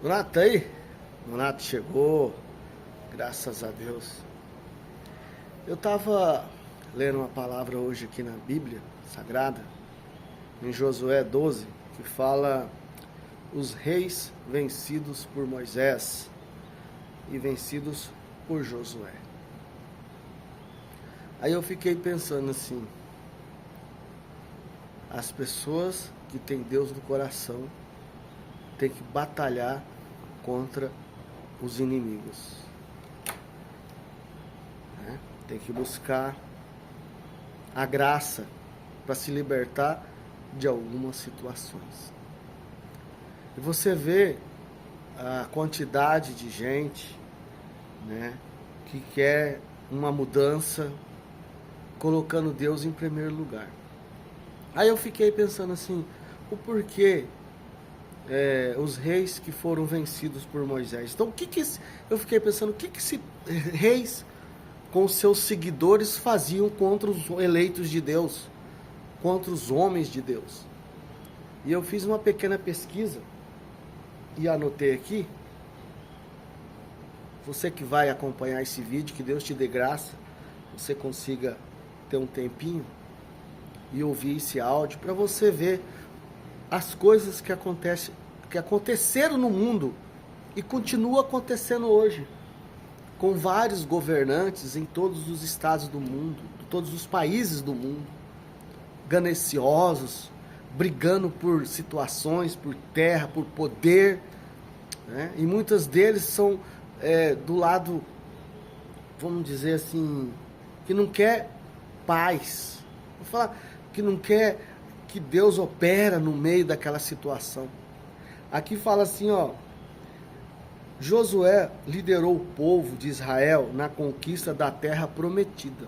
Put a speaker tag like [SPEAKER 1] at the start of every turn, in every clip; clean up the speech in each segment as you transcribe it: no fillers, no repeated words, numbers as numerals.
[SPEAKER 1] Donato tá aí? Donato chegou, graças a Deus. Eu estava lendo uma palavra hoje aqui na Bíblia Sagrada, em Josué 12, que fala os reis vencidos por Moisés e vencidos por Josué. Aí eu fiquei pensando assim, as pessoas que têm Deus no coração têm que batalhar contra os inimigos, né? Tem que buscar a graça para se libertar de algumas situações. E você vê a quantidade de gente, né, que quer uma mudança, colocando Deus em primeiro lugar. Aí eu fiquei pensando assim, o porquê os reis que foram vencidos por Moisés. Então, eu fiquei pensando, o que esses reis com seus seguidores faziam contra os eleitos de Deus, contra os homens de Deus? E eu fiz uma pequena pesquisa e anotei aqui. Você que vai acompanhar esse vídeo, que Deus te dê graça, você consiga ter um tempinho e ouvir esse áudio para você ver as coisas que aconteceram no mundo e continua acontecendo hoje, com vários governantes em todos os estados do mundo, todos os países do mundo, gananciosos, brigando por situações, por terra, por poder, né? E muitos deles são do lado, vamos dizer assim, que não quer paz, vou falar, que não quer que Deus opera no meio daquela situação. Aqui fala assim, ó, Josué liderou o povo de Israel na conquista da terra prometida,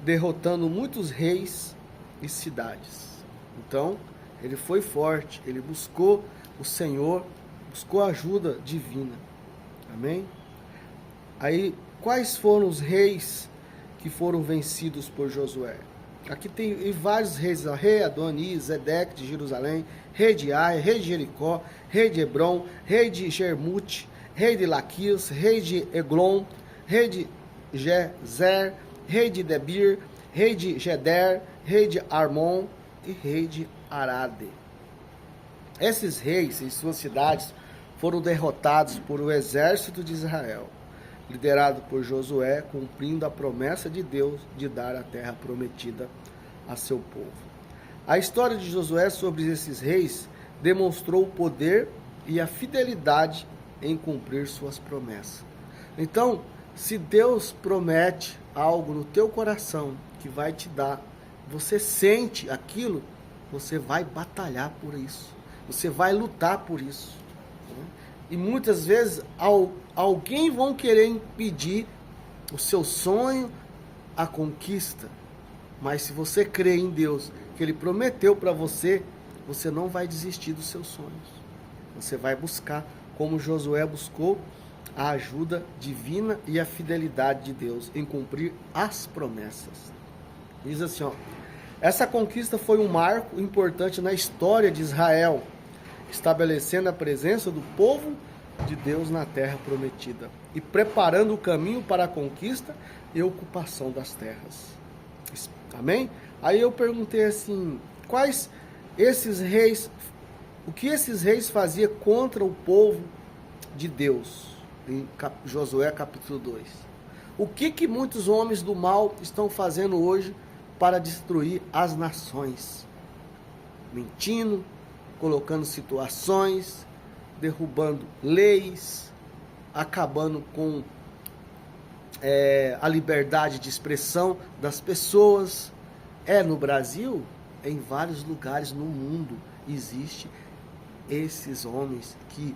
[SPEAKER 1] derrotando muitos reis e cidades. Então, ele foi forte, ele buscou o Senhor, buscou a ajuda divina. Amém? Aí, quais foram os reis que foram vencidos por Josué? Aqui tem vários reis, rei Adonias, Zedeque de Jerusalém, rei de Ai, rei de Jericó, rei de Hebron, rei de Jermute, rei de Laquis, rei de Eglon, rei de Gezer, rei de Debir, rei de Geder, rei de Armon e rei de Arade. Esses reis e suas cidades foram derrotados por o exército de Israel, liderado por Josué, cumprindo a promessa de Deus de dar a terra prometida a seu povo. A história de Josué sobre esses reis demonstrou o poder e a fidelidade em cumprir suas promessas. Então, se Deus promete algo no teu coração que vai te dar, você sente aquilo, você vai batalhar por isso, você vai lutar por isso, né? E muitas vezes alguém vão querer impedir o seu sonho, a conquista. Mas se você crê em Deus, que Ele prometeu para você, você não vai desistir dos seus sonhos. Você vai buscar, como Josué buscou, a ajuda divina e a fidelidade de Deus em cumprir as promessas. Diz assim, ó, essa conquista foi um marco importante na história de Israel, estabelecendo a presença do povo de Deus na terra prometida e preparando o caminho para a conquista e ocupação das terras. Amém? Aí eu perguntei assim, quais esses reis, o que esses reis faziam contra o povo de Deus? Em Josué capítulo 2. O que muitos homens do mal estão fazendo hoje para destruir as nações? Mentindo, colocando situações, derrubando leis, acabando com a liberdade de expressão das pessoas. No Brasil, em vários lugares no mundo, existe esses homens que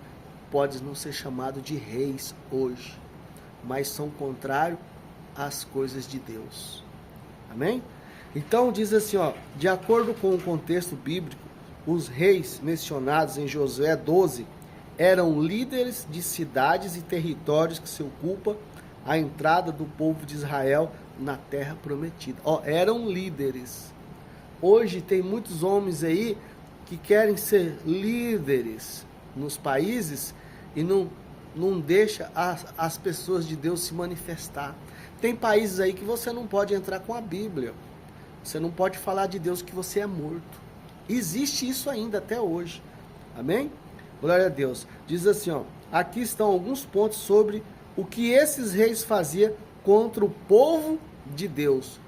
[SPEAKER 1] podem não ser chamados de reis hoje, mas são contrários às coisas de Deus. Amém? Então diz assim, ó, de acordo com o contexto bíblico, os reis mencionados em Josué 12 eram líderes de cidades e territórios que se ocupam a entrada do povo de Israel na terra prometida. Eram líderes. Hoje tem muitos homens aí que querem ser líderes nos países e não deixa as pessoas de Deus se manifestar. Tem países aí que você não pode entrar com a Bíblia. Você não pode falar de Deus que você é morto. Existe isso ainda até hoje. Amém? Glória a Deus. Diz assim, ó, aqui estão alguns pontos sobre o que esses reis faziam contra o povo de Deus.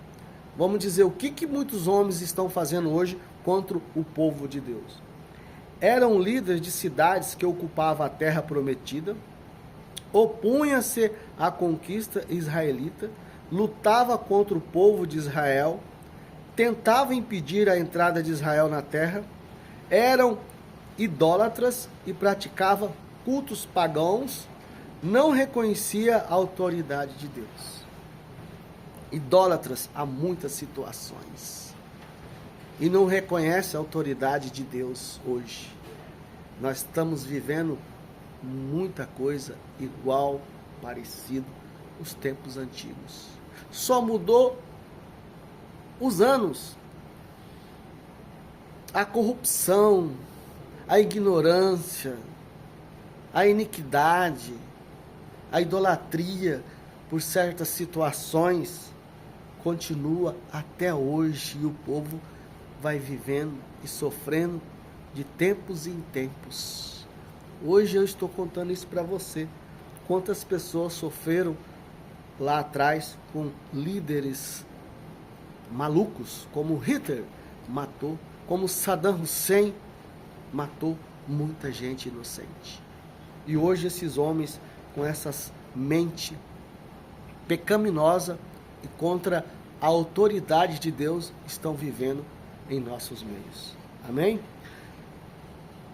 [SPEAKER 1] Vamos dizer, o que muitos homens estão fazendo hoje contra o povo de Deus. Eram líderes de cidades que ocupavam a terra prometida, opunha-se à conquista israelita, lutava contra o povo de Israel, tentava impedir a entrada de Israel na terra, eram idólatras e praticavam cultos pagãos, não reconhecia a autoridade de Deus. Idólatras há muitas situações e não reconhece a autoridade de Deus hoje. Nós estamos vivendo muita coisa igual, parecido, os tempos antigos. Só mudou os anos. A corrupção, a ignorância, a iniquidade, a idolatria por certas situações continua até hoje e o povo vai vivendo e sofrendo de tempos em tempos. Hoje eu estou contando isso para você. Quantas pessoas sofreram lá atrás com líderes malucos, como Hitler matou, como Saddam Hussein matou muita gente inocente. E hoje esses homens com essas mente pecaminosa e contra a autoridade de Deus estão vivendo em nossos meios. Amém?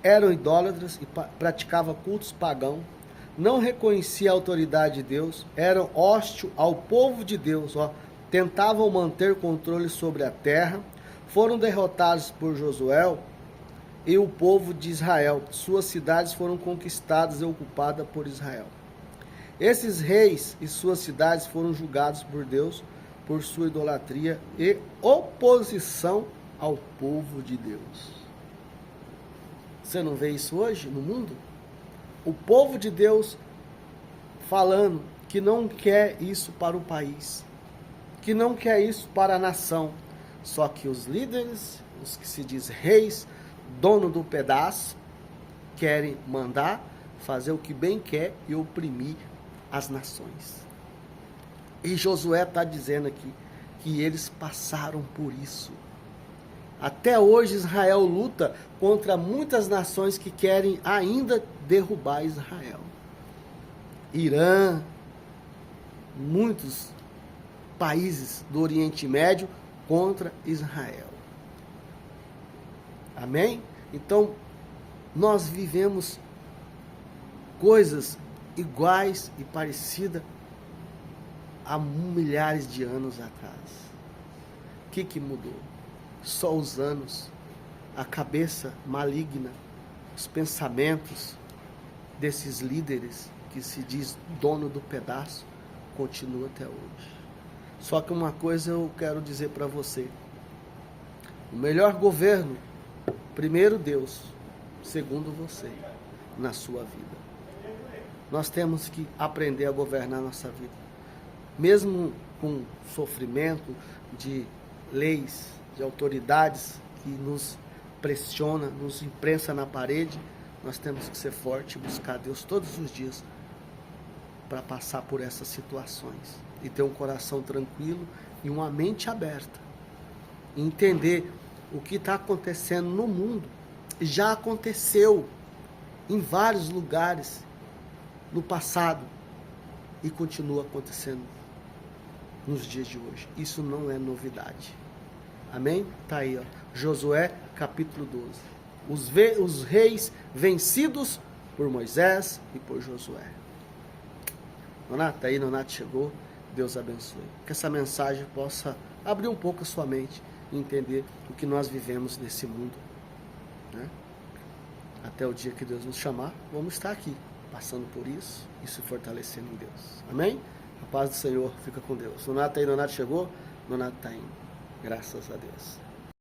[SPEAKER 1] Eram idólatras e praticavam cultos pagãos, não reconheciam a autoridade de Deus, eram hostil ao povo de Deus, tentavam manter controle sobre a terra, foram derrotados por Josué e o povo de Israel. Suas cidades foram conquistadas e ocupadas por Israel. Esses reis e suas cidades foram julgados por Deus por sua idolatria e oposição ao povo de Deus. Você não vê isso hoje no mundo? O povo de Deus falando que não quer isso para o país, que não quer isso para a nação. Só que os líderes, os que se diz reis, dono do pedaço, querem mandar, fazer o que bem quer e oprimir as nações. E Josué está dizendo aqui que eles passaram por isso. Até hoje Israel luta contra muitas nações que querem ainda derrubar Israel. Irã, muitos países do Oriente Médio contra Israel. Amém? Então, nós vivemos coisas iguais e parecidas há milhares de anos atrás. O que mudou? Só os anos, a cabeça maligna, os pensamentos desses líderes que se diz dono do pedaço, continua até hoje. Só que uma coisa eu quero dizer para você: o melhor governo, primeiro Deus, segundo você, na sua vida. Nós temos que aprender a governar nossa vida, mesmo com sofrimento de leis, de autoridades que nos pressiona, nos imprensa na parede. Nós temos que ser forte e buscar Deus todos os dias para passar por essas situações e ter um coração tranquilo e uma mente aberta, e entender o que está acontecendo no mundo. Já aconteceu em vários lugares no passado e continua acontecendo nos dias de hoje. Isso não é novidade. Amém? Está aí, ó. Josué capítulo 12. Os reis vencidos por Moisés e por Josué. Nonato, tá aí, Nonato chegou. Deus abençoe. Que essa mensagem possa abrir um pouco a sua mente e entender o que nós vivemos nesse mundo, né? Até o dia que Deus nos chamar, vamos estar aqui, passando por isso e se fortalecendo em Deus. Amém? A paz do Senhor fica com Deus. Nonato tá aí, Nonato chegou. Nonato está indo. Graças a Deus.